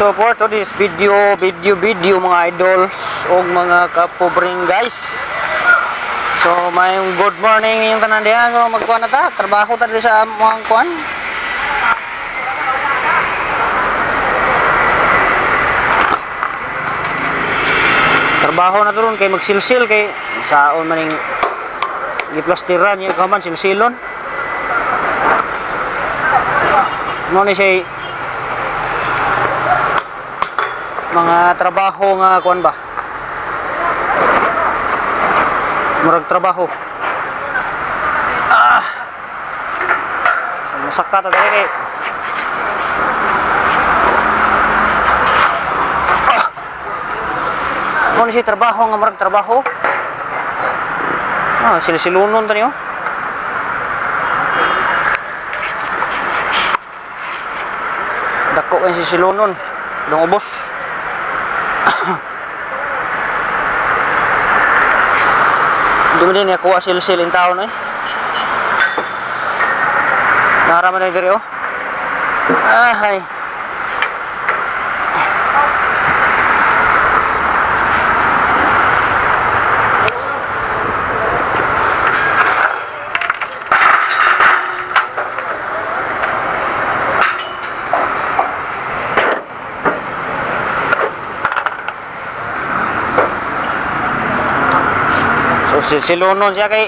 So for today's video mga idols o mga kapobring guys. So may good morning yung tanan diha. So magkuha na ta, trabaho ta diri sa mga kuan. Trabaho na turon kay magsilsil kay saon maning giplastiran niya kaman silsilon. Mo ni siya mga trabaho nga kuan ba, murag trabaho so, masaka ta dali kay mo ni siya trabaho nga murag trabaho silsilunon ta niyo. Dako ang silsilunon dong ubos. Dumi din ako silsil in taon Naraman na diri hay. Silsilunon siya kay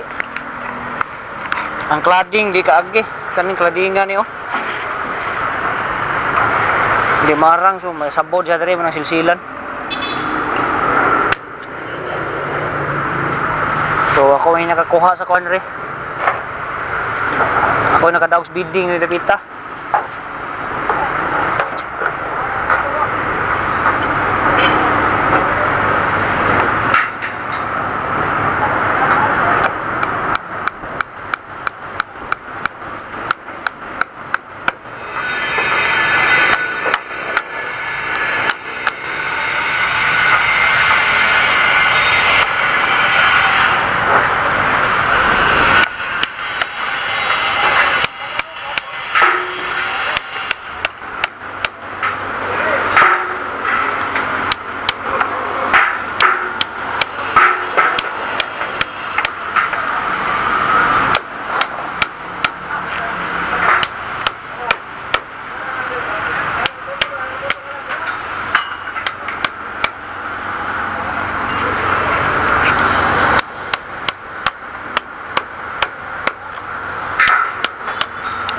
ang cladding di kaagi kaning claddingan ni di marang so may sabod siya diri man silsilan. So ako ay nakakuha sa kuan ri. Ako ay nakadaos bidding ni Dapita.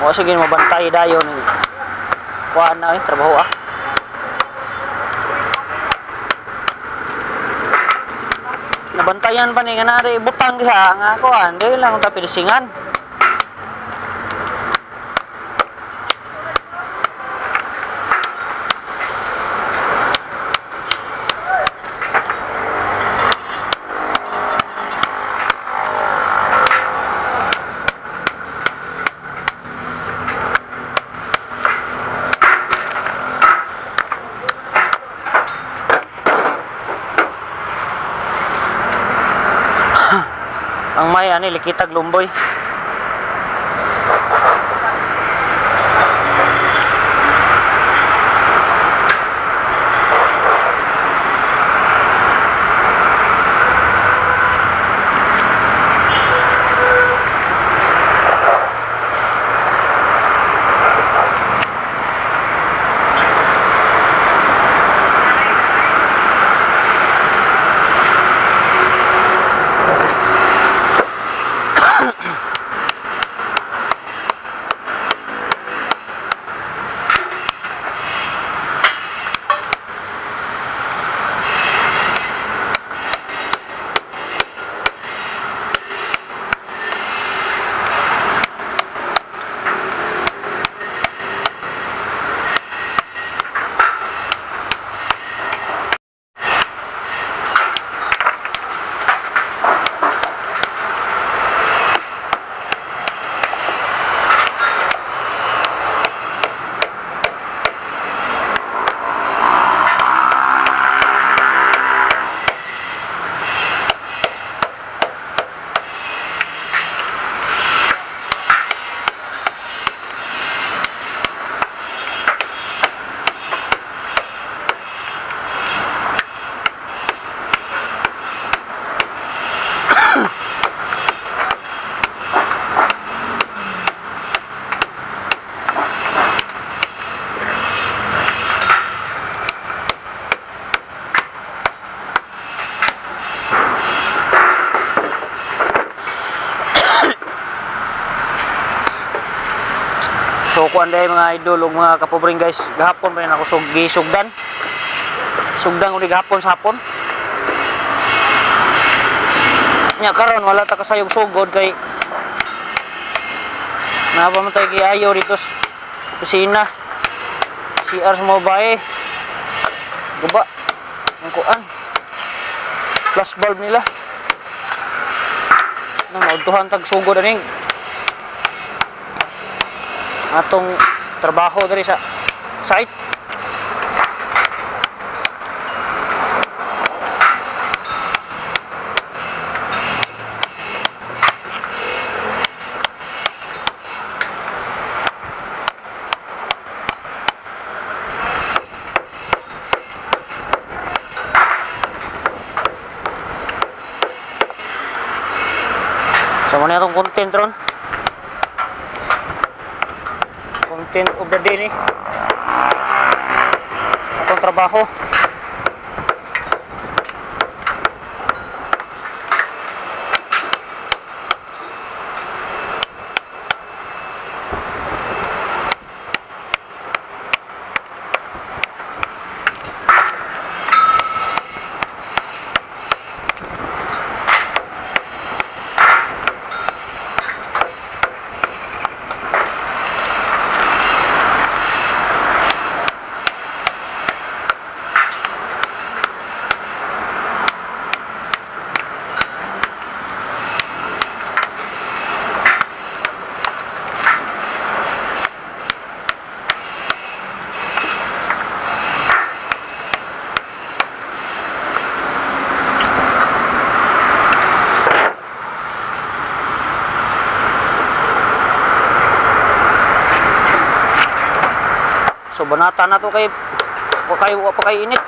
O sige mabantay dayon kuan na trabaho nabantayan pa ni kanari butang diha nga kuan dili lang ta pilisingan. Ang may likitag lumboy. So kuan day mga idol ug mga kapobring guys, gahapon pa rin ako sugdan. Sugdan ko di gahapon sa hapon. Nya karon wala ta kasayog sugod kay napamatay giayo dito sa kusina. CR sa mobile. Guba. Ang kuan. Flash bulb nila. Nang mautuhan tag sugod aning atong trabaho diri sa site. So muna itong content ron. Content of the day ni. Atong trabaho. So banata na to kay wa pa kay init.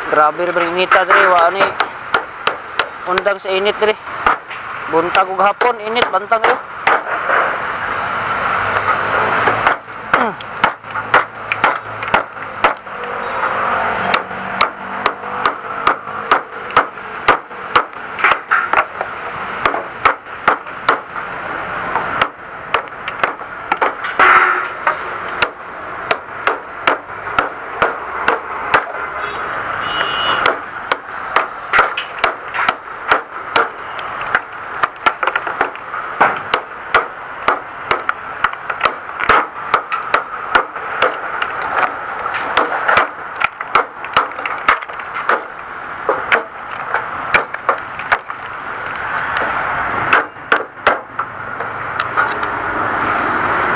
Grabe rin inita diri wa ani undang sa init diri. Buntag ug hapon init bantang yo.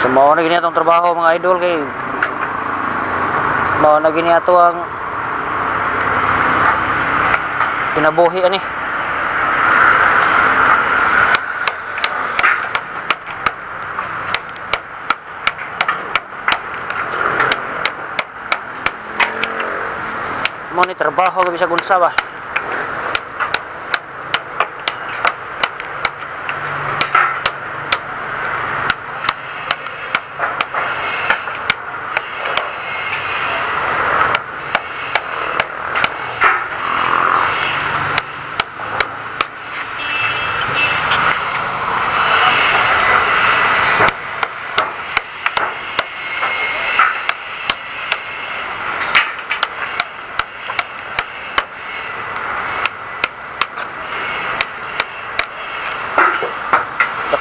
So mao na gini atong trabaho mga idol kay mao na gini ato ang kinabuhi ani. Mao ni trabaho bisag unsa ba.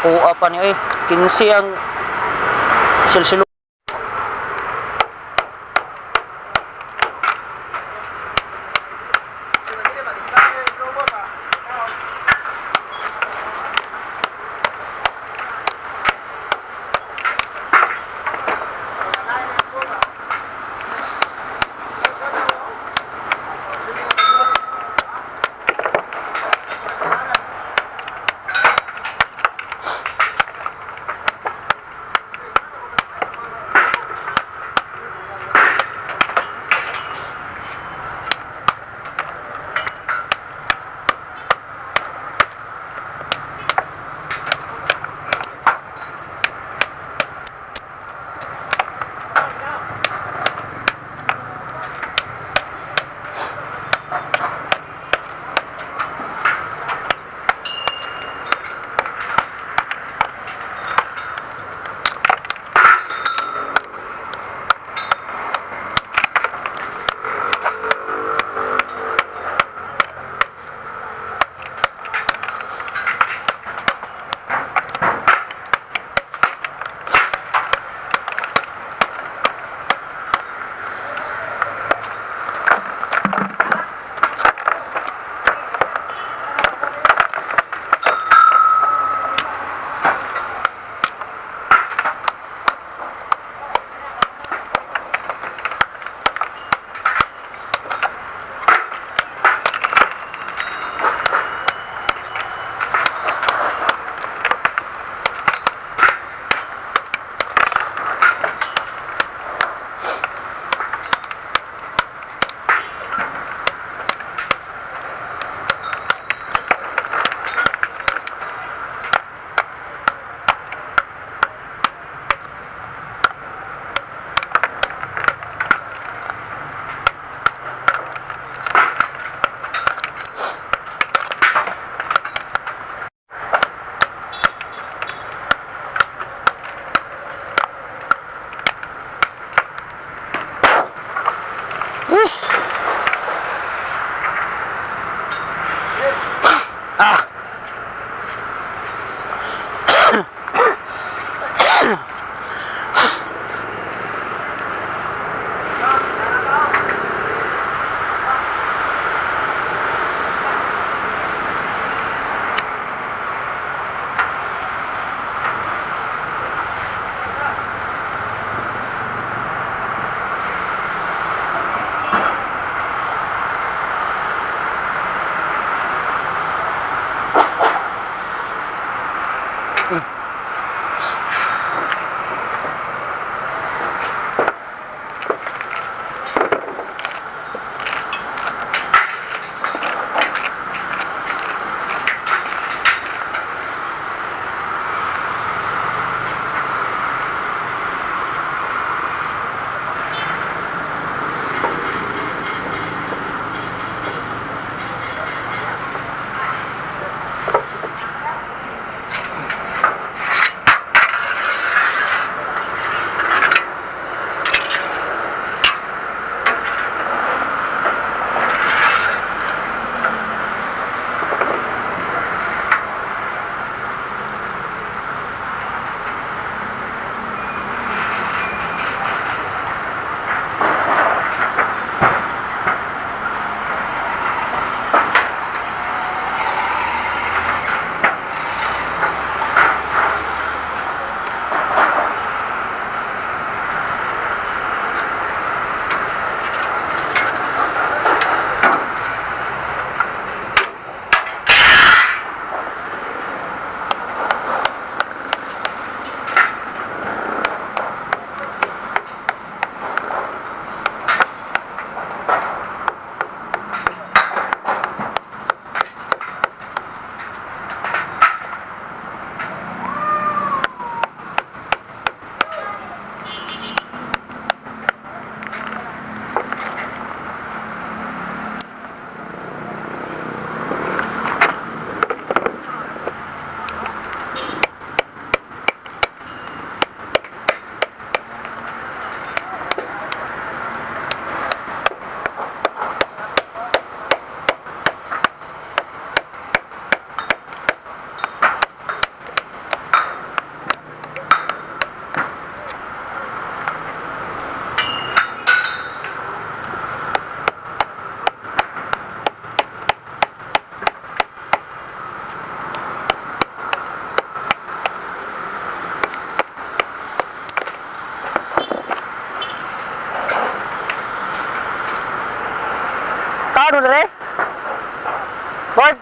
Kuha pa niya 15 ang silsilo. Ush. Ah. Tahu deh. Bot.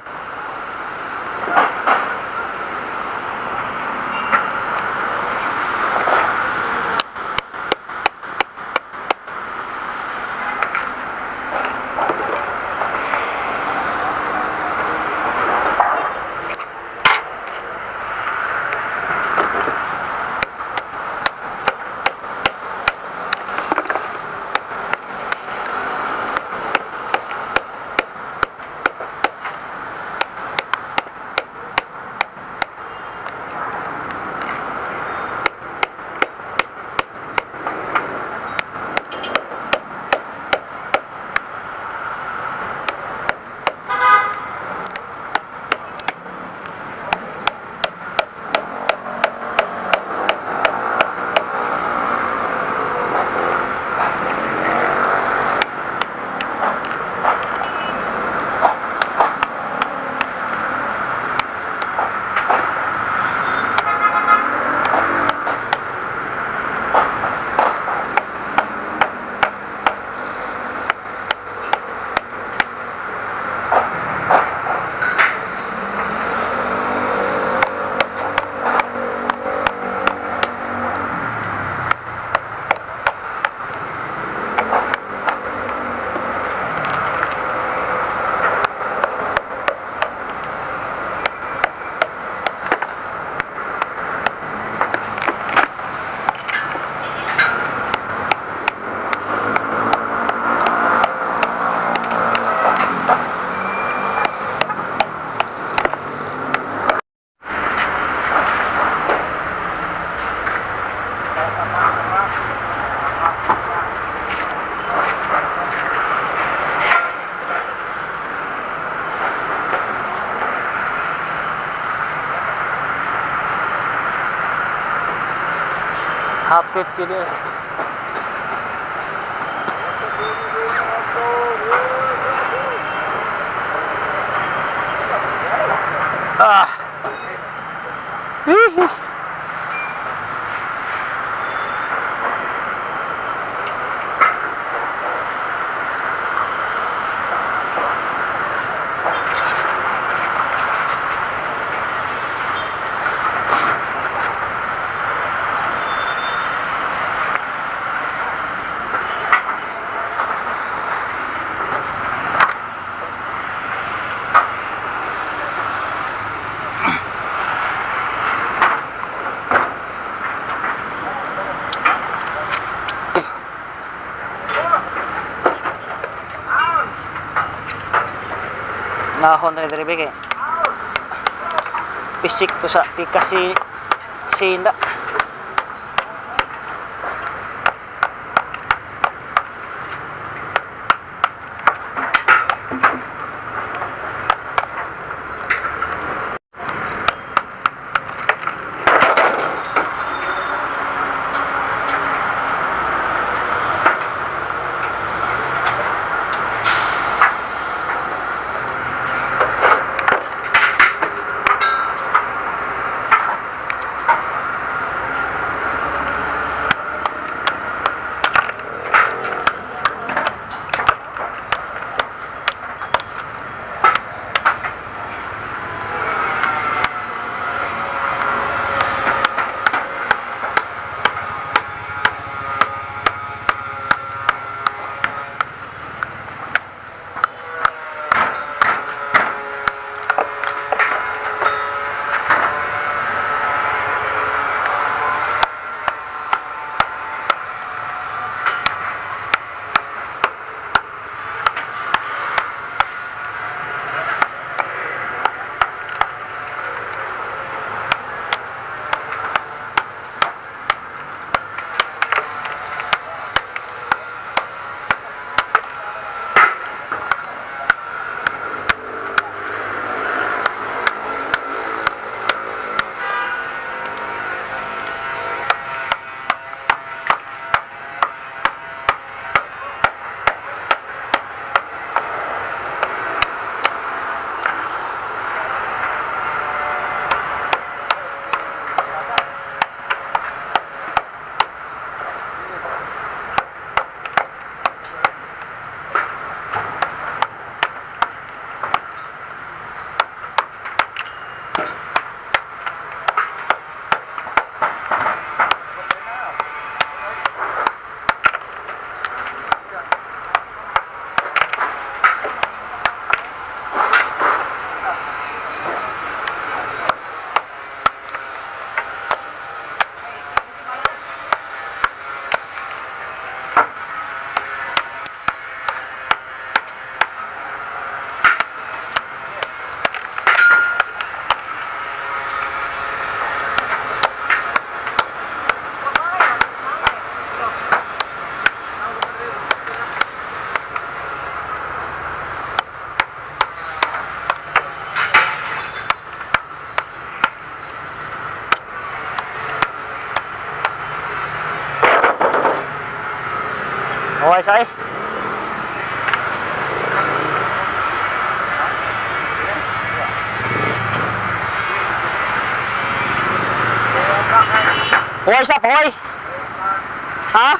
Hapit yun eh. Ah. Hihi. Nahon tayo dari kay pisik to sa pikasi sinda. Okay, say. Hoy, stop, hoy. Ha?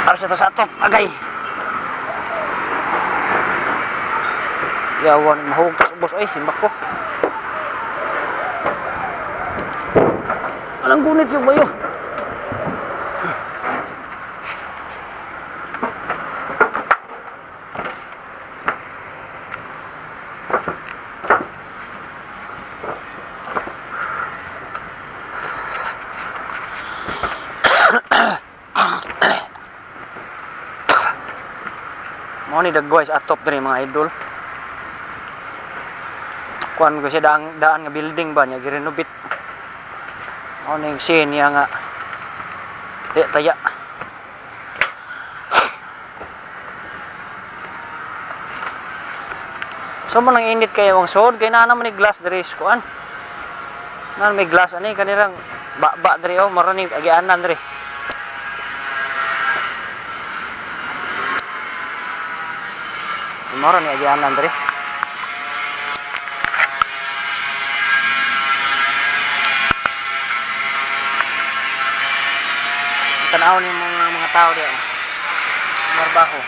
Para sa atop, agay. Yawan, mahugog tas ubos. Ay, simbak ko. Alang gunit yung bayo. Mo ni dagway sa atop diri mga idol. Kuan ko siya daan nga building ba niya girenovate. Mo ning scene niya nga taya. So mo nang init kayo ang sod kay naa naman ni glass diri kuan. Nan may glass ani kanirang ba diri oh maro ni agianan diri. Moro ni agianan diri. Tanaw ni mga tao diya. Marbaho.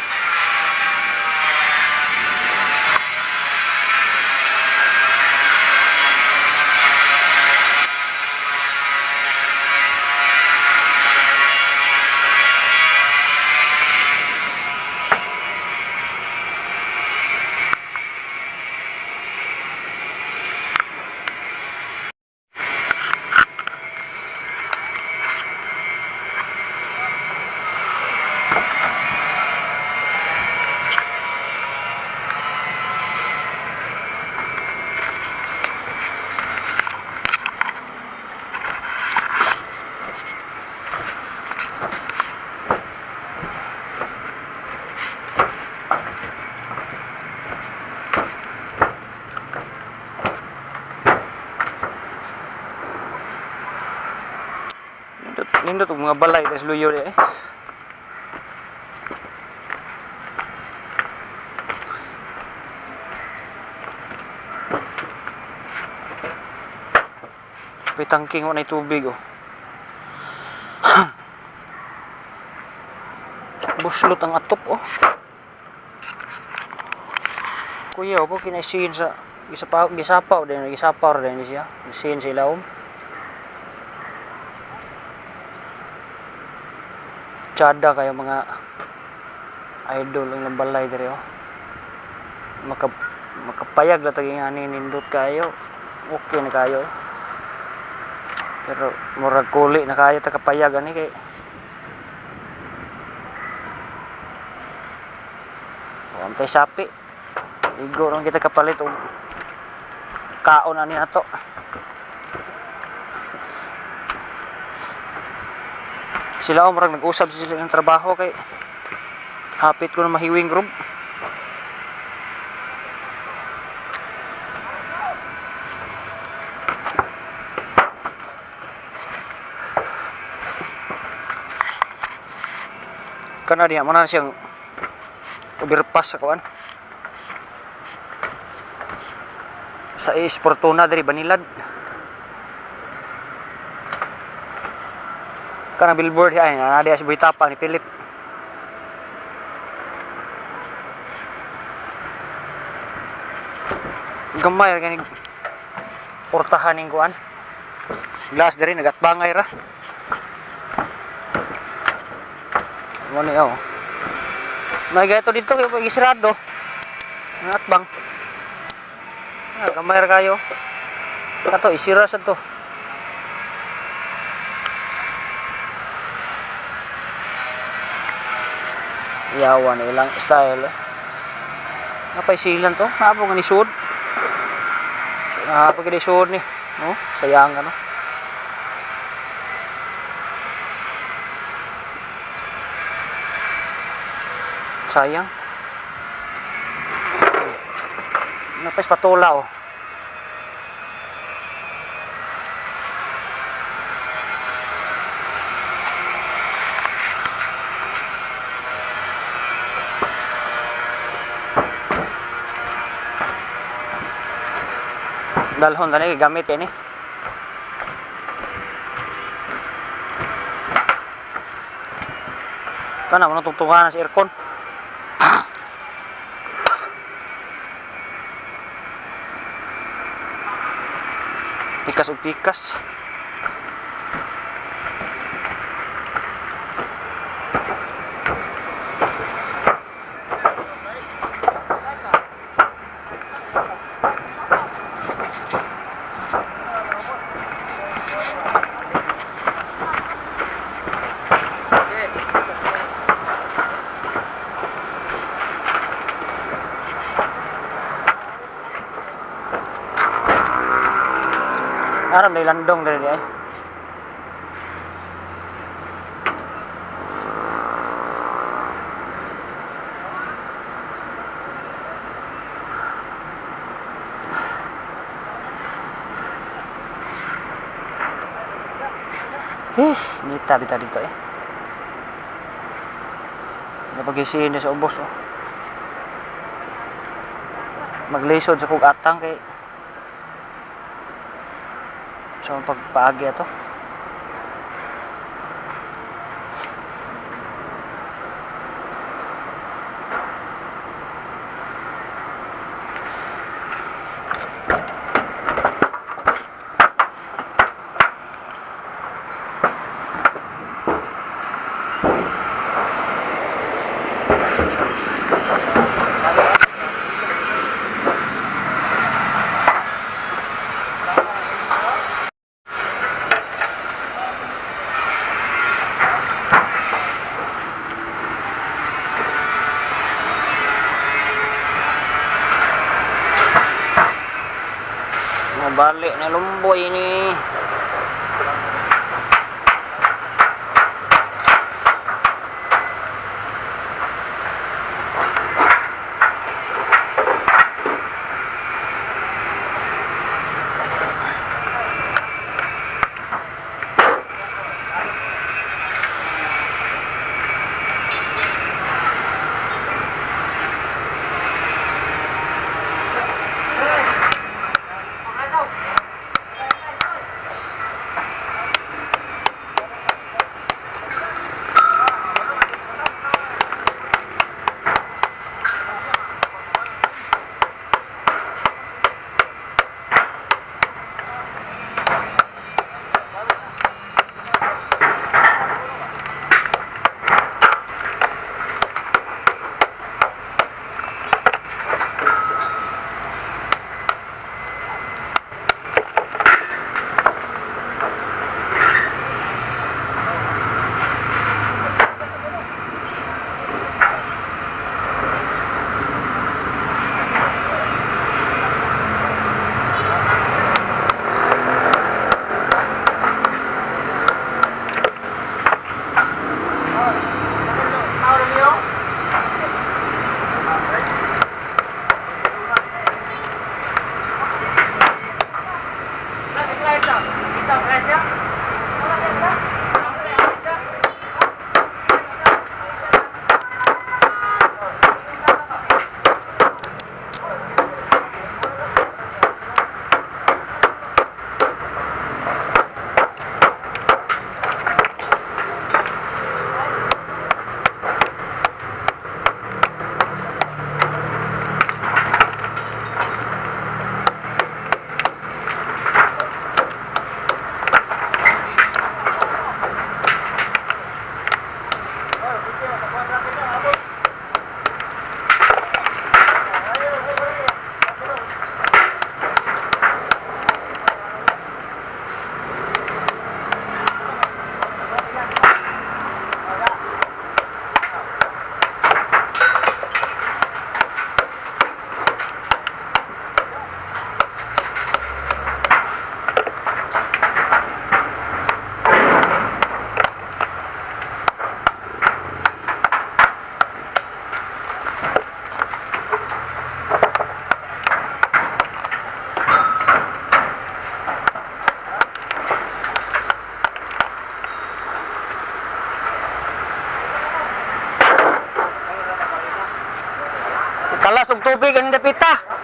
Nindot mga balay tas luyo di eh. Pitangking mo na tubig oh. Buslot ang atop oh. Kuya po kinaisin sa gisapaw din siya. Sin sa ilawom. Tsada kayo mga idol ang balay diri oh. Makapayag la tagi nga nindot kayo. Okay na kayo. Pero murag kuli na kayo ta kapayag ani kay Antay sapi. Igo lang kita kapalit og kaon ani ato. Sila murag nag-usab sila ng trabaho kay hapit ko na mahiwing group. Kana diha man siyang overpass sa kuan. Sa Fortuna diri Banilad. Kanang billboard ay diha si Boytapa ni Philip. Gamay ra kani portahan ning kuan. Glass diri nagatbangay ra. Mo ni oh. May gato dito kay pag isirado. Ngatbang. Gamay ra kayo. Kato isira sa to. Yawa na ilang style eh. Napay silan to. Napo nga ni sud. Napo gid sud ni. No, sayang ano. Sayang. Napay spatula oh. Dalhon tani gamit ini. Kana mo tungtungan sa aircon. Pikas ug pikas. Aram na landong dali ay. Nita bita dito eh. Napagisin sa ubos oh. Maglisod sa kog atang kay so pagpaagi ato. Balik na lumboy ni. Kalas og tubig ang dapita.